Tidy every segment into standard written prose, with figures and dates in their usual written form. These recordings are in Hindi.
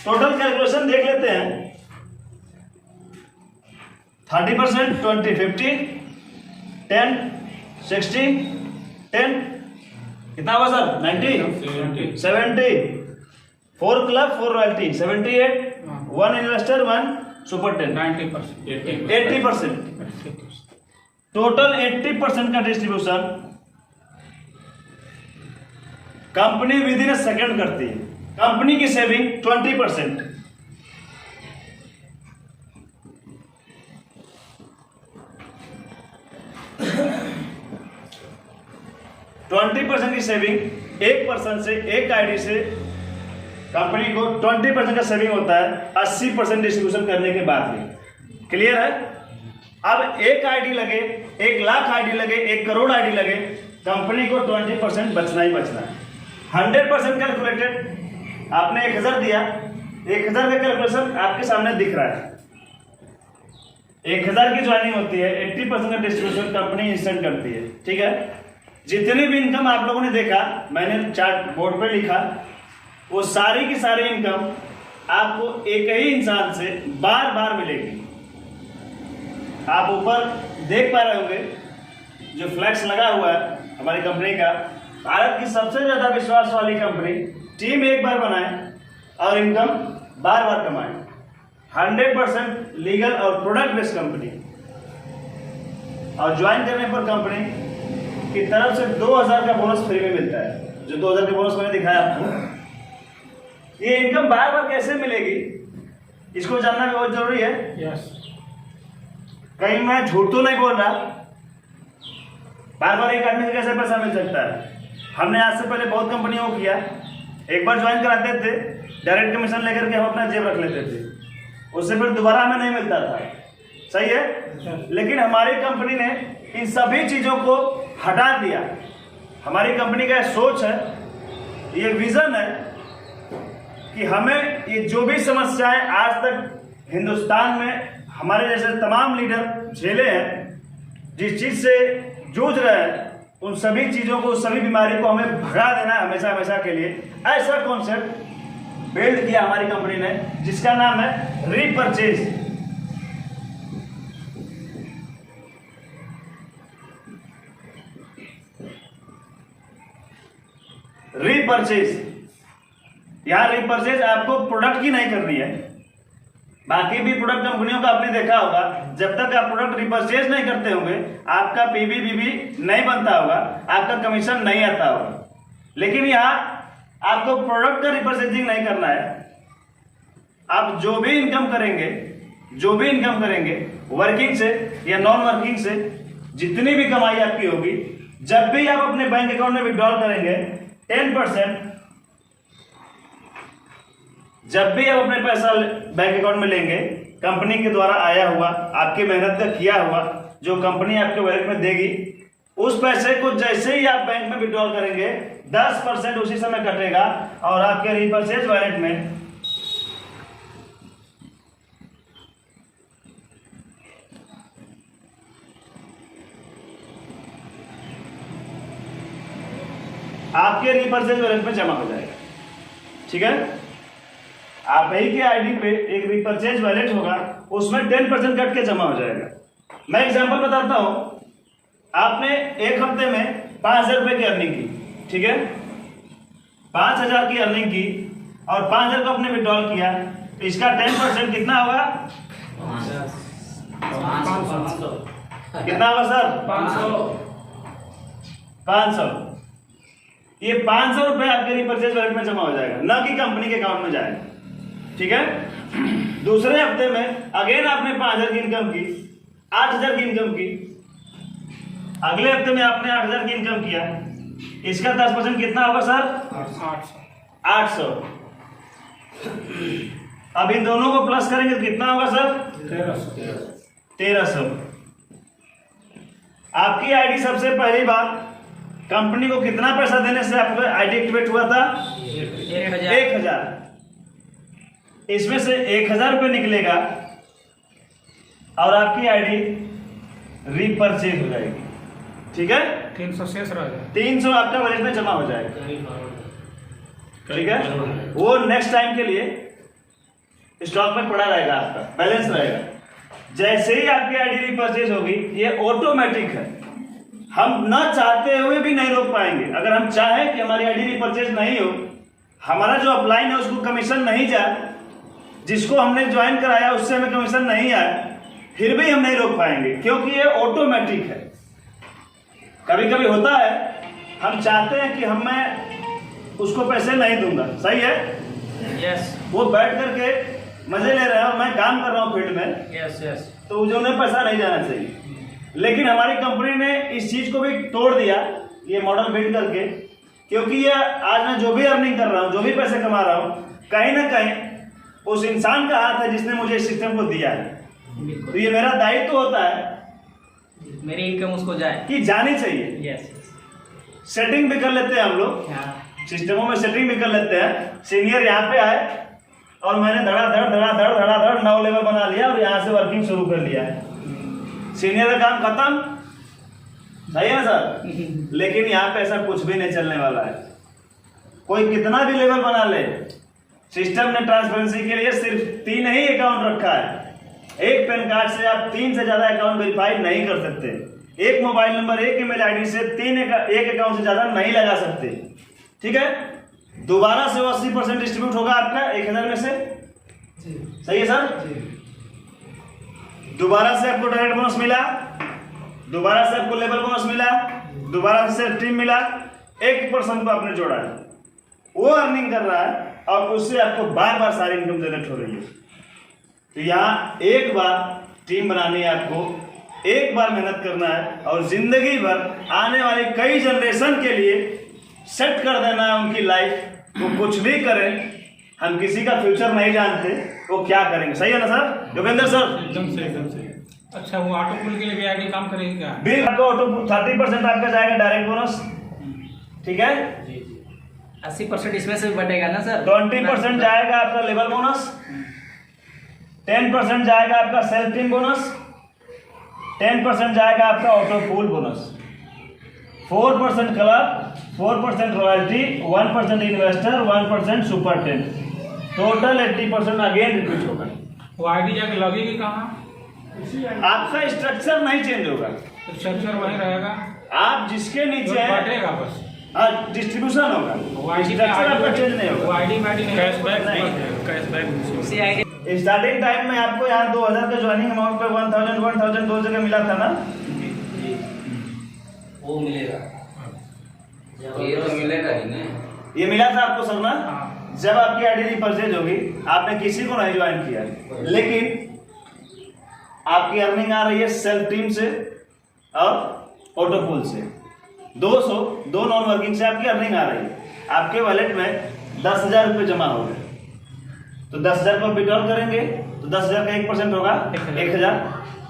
टोटल कैलकुलेशन देख लेते हैं। 30%, 20, 50, 10, 60, 10 कितना हुआ sir? 90, 70, 4 club 4 royalty 78, 1 investor 1 super 10, 80%। Total 80% का distribution company with in A second करती है। कंपनी की सेविंग 20%। की सेविंग एक पर्सन से, एक आईडी से कंपनी को 20% का सेविंग होता है 80% डिस्ट्रीब्यूशन करने के बाद में। क्लियर है? अब एक आईडी लगे, 1 लाख आईडी लगे, 1 करोड़ आईडी लगे, कंपनी को 20% बचना ही बचना है। 100% कैलकुलेटेड, आपने 1000 दिया, 1000 का कैलकुलेशन आपके सामने दिख रहा है। 1000 की ज्वाइनिंग होती है, 80% का डिस्ट्रीब्यूशन कंपनी इंस्टेंट करती है। ठीक है? जितनी भी इनकम आप लोगों ने देखा, मैंने चार्ट बोर्ड पे लिखा, वो सारी की सारी इनकम आपको एक ही इंसान से बार बार मिलेगी। आप ऊपर देख पा रहे होंगे जो फ्लैक्स लगा हुआ है हमारी कंपनी का, भारत की सबसे ज्यादा विश्वास वाली कंपनी, टीम एक बार बनाए और इनकम बार बार कमाए। 100% लीगल और प्रोडक्ट बेस्ड कंपनी, और ज्वाइन करने पर कंपनी की तरफ से 2000 का बोनस फ्री में मिलता है। जो 2000 का बोनस मैंने दिखाया आपको, ये इनकम बार बार कैसे मिलेगी इसको जानना भी बहुत जरूरी है। यस। कहीं मैं झूठ तो नहीं बोल रहा, बार बार एक आदमी से कैसे पैसा मिल सकता है? हमने आज से पहले बहुत कंपनियों को किया, एक बार ज्वाइन कराते थे, डायरेक्ट कमीशन लेकर के हम अपना जेब रख लेते थे, उससे फिर दोबारा हमें नहीं मिलता था। सही है? लेकिन हमारी कंपनी ने इन सभी चीजों को हटा दिया। हमारी कंपनी का सोच है, ये विजन है कि हमें ये जो भी समस्याएं आज तक हिंदुस्तान में हमारे जैसे तमाम लीडर झेले हैं, जिस चीज से जूझ रहे हैं, उन सभी चीजों को, सभी बीमारी को हमें भगा देना है हमेशा हमेशा के लिए। ऐसा कॉन्सेप्ट बिल्ड किया हमारी कंपनी ने, जिसका नाम है रीपरचेज। यहां रीपरचेज आपको प्रोडक्ट की नहीं करनी है। बाकी भी प्रोडक्ट कंपनियों का आपने देखा होगा, जब तक आप प्रोडक्ट रिपर्चेज नहीं करते होंगे, आपका पीबी नहीं बनता होगा, आपका कमीशन नहीं आता होगा। लेकिन यहाँ आपको प्रोडक्ट का रिपर्चेजिंग नहीं करना है। आप जो भी इनकम करेंगे वर्किंग से या नॉन वर्किंग से, जितनी भी कमाई आपकी होगी, जब भी आप अपने बैंक अकाउंट में विड्रॉल करेंगे 10%, जब भी आप अपने पैसा बैंक अकाउंट में लेंगे, कंपनी के द्वारा आया हुआ, आपकी मेहनत का किया हुआ, जो कंपनी आपके वॉलेट में देगी, उस पैसे को जैसे ही आप बैंक में विड्रॉल करेंगे 10% उसी समय कटेगा और आपके रीपरचेज वॉलेट में जमा हो जाएगा। ठीक है? आप ही के आईडी पे एक रीपरचेज वॉलेट होगा, उसमें 10% कट के जमा हो जाएगा। मैं एग्जांपल बताता हूं, आपने एक हफ्ते में 5000 रुपए की अर्निंग की। ठीक है? 5000 की अर्निंग की और 5000 को आपने विड्रॉल किया, तो इसका 10% कितना होगा? 500। कितना होगा सर? 500। ये 500 रुपए आपके रीपरचेज वॉलेट में जमा हो जाएगा, ना कि कंपनी के अकाउंट में जाएगा। ठीक है? दूसरे हफ्ते में अगेन आपने 5000 की इनकम की, 8000 की इनकम की, अगले हफ्ते में आपने 8000 की इनकम किया, इसका 10% कितना होगा सर? 800। अब इन दोनों को प्लस करेंगे तो कितना होगा सर? 1300। आपकी आईडी सबसे पहली बार कंपनी को कितना पैसा देने से आपका आईडी एक्टिवेट हुआ था? 1000। इसमें से 1000 रुपये निकलेगा और आपकी आईडी रीपरचेज हो जाएगी। ठीक है? 300 शेष रह जाएगा, 300 आपका वॉलेट में जमा हो जाएगा। ठीक है? वो नेक्स्ट टाइम के लिए स्टॉक में पड़ा रहेगा, आपका बैलेंस रहेगा। जैसे ही आपकी आईडी रिपर्चेज होगी, ये ऑटोमेटिक है, हम ना चाहते हुए भी नहीं रोक पाएंगे। अगर हम चाहें कि हमारी आईडी रिपर्चेज नहीं हो, हमारा जो अपलाइन है उसको कमीशन नहीं जाए, जिसको हमने ज्वाइन कराया उससे हमें कमीशन नहीं आए, फिर भी हम नहीं रोक पाएंगे, क्योंकि ये ऑटोमेटिक है। कभी कभी होता है हम चाहते हैं कि मैं उसको पैसे नहीं दूंगा, सही है, यस, वो बैठ करके मजे ले रहे हैं, मैं काम कर रहा हूँ फील्ड में, यस यस, तो मुझे उन्हें पैसा नहीं जाना चाहिए। लेकिन हमारी कंपनी ने इस चीज को भी तोड़ दिया, ये मॉडल बिल्ड करके, क्योंकि ये आज मैं जो भी अर्निंग कर रहा हूँ, जो भी पैसे कमा रहा हूँ, कहीं ना कहीं उस इंसान का हाथ है जिसने मुझे इस सिस्टम को दिया है। तो ये मेरा दायित्व होता है मेरी इनकम उसको जाए कि जानी चाहिए। यस, सेटिंग भी कर लेते हैं हम लोग, सिस्टमों में सेटिंग भी कर लेते हैं। सीनियर यहाँ पे आए और मैंने धड़ाधड़ 9 लेवल बना लिया और यहाँ से वर्किंग शुरू कर लिया है। सीनियर का काम खत्म, सही है ना सर? लेकिन यहाँ पे ऐसा कुछ भी नहीं चलने वाला है। कोई कितना भी लेवल बना ले, सिस्टम ने ट्रांसपेरेंसी के लिए सिर्फ 3 ही अकाउंट रखा है। एक पैन कार्ड से आप 3 से ज्यादा अकाउंट वेरीफाई नहीं कर सकते। एक मोबाइल नंबर, एक ईमेल आईडी से एक अकाउंट से ज्यादा नहीं लगा सकते, ठीक है? दोबारा से वो 80% डिस्ट्रीब्यूट होगा आपका 1000 में से, सही है सर? दोबारा से आपको डायरेक्ट बोनस मिला, दोबारा से आपको लेवल बोनस मिला, दोबारा से टीम मिला, 1% को आपने जोड़ा है, वो अर्निंग कर रहा है और उससे आपको बार बार सारी इनकम जनरेट हो रही है। तो यहाँ एक बार टीम बनानी है आपको, एक बार मेहनत करना है और जिंदगी भर आने वाली कई जनरेशन के लिए सेट कर देना है उनकी लाइफ। वो कुछ भी करें, हम किसी का फ्यूचर नहीं जानते, वो क्या करेंगे, सही है ना सर? योगेंद्र सर एकदम सही, एकदम सही। अच्छा, वो ऑटो पुल के लिए भी आईडी काम करेगी क्या? बिल आपका ऑटो 30% आपका जाएगा डायरेक्ट बोनस, ठीक है? 80% इसमें से भी बटेगा ना सर? 20% जाएगा आपका लेवल बोनस, 10% जाएगा आपका सेल्फ टीम बोनस, 10% जाएगा आपका auto pool bonus, 4% club, 4% royalty, 1% investor, 1% super 10, total 80% again repeat होगा। वो आईडी जाके लगेगी कहाँ? आपका स्ट्रक्चर नहीं चेंज होगा, स्ट्रक्चर वही रहेगा, आप जिसके नीचे है बटेगा बस, डिस्ट्रीब्यूशन होगा, वो आईडी स्ट्रक्चर आपका चेंज नहीं वो होगा। आईडी में कैशबैक कैशबैक उसी आईडी स्टार्टिंग टाइम में आपको यहाँ 2000 का ज्वाइनिंग अमाउंट पे 1000 दो जगह मिला था ना, वो मिलेगा, ये तो मिलेगा ही ना, ये मिला था आपको सर ना? जब आपकी आईडी रिपर्चेज होगी, आपने किसी को नहीं ज्वाइन किया, लेकिन आपकी अर्निंग आ रही है सेल्फ टीम से और ऑटो पूल से, 2 नॉन वर्किंग से आपकी अर्निंग आ रही है। आपके वॉलेट में 10,000 रुपये जमा हो गए, तो 10,000 को विड्रॉल करेंगे तो 10,000 का 1% होगा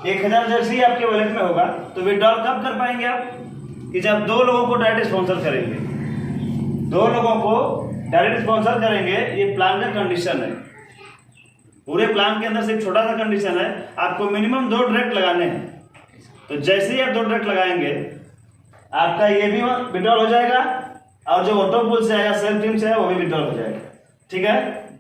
1,000 जैसे ही आपके वॉलेट में होगा तो विड्रॉल कब कर पाएंगे आप? कि जब 2 लोगों को डायरेक्ट स्पॉन्सर करेंगे, 2 लोगों को डायरेक्ट स्पॉन्सर करेंगे, ये प्लान का कंडीशन है। पूरे प्लान के अंदर से एक छोटा सा कंडीशन है, आपको मिनिमम 2 डायरेक्ट लगाने हैं। तो जैसे ही आप 2 डायरेक्ट लगाएंगे, आपका ये भी विड्रॉल हो जाएगा और जो ऑटो पूल से आया सेल्फ टीम से है वो भी विड्रॉल हो जाएगा, ठीक है?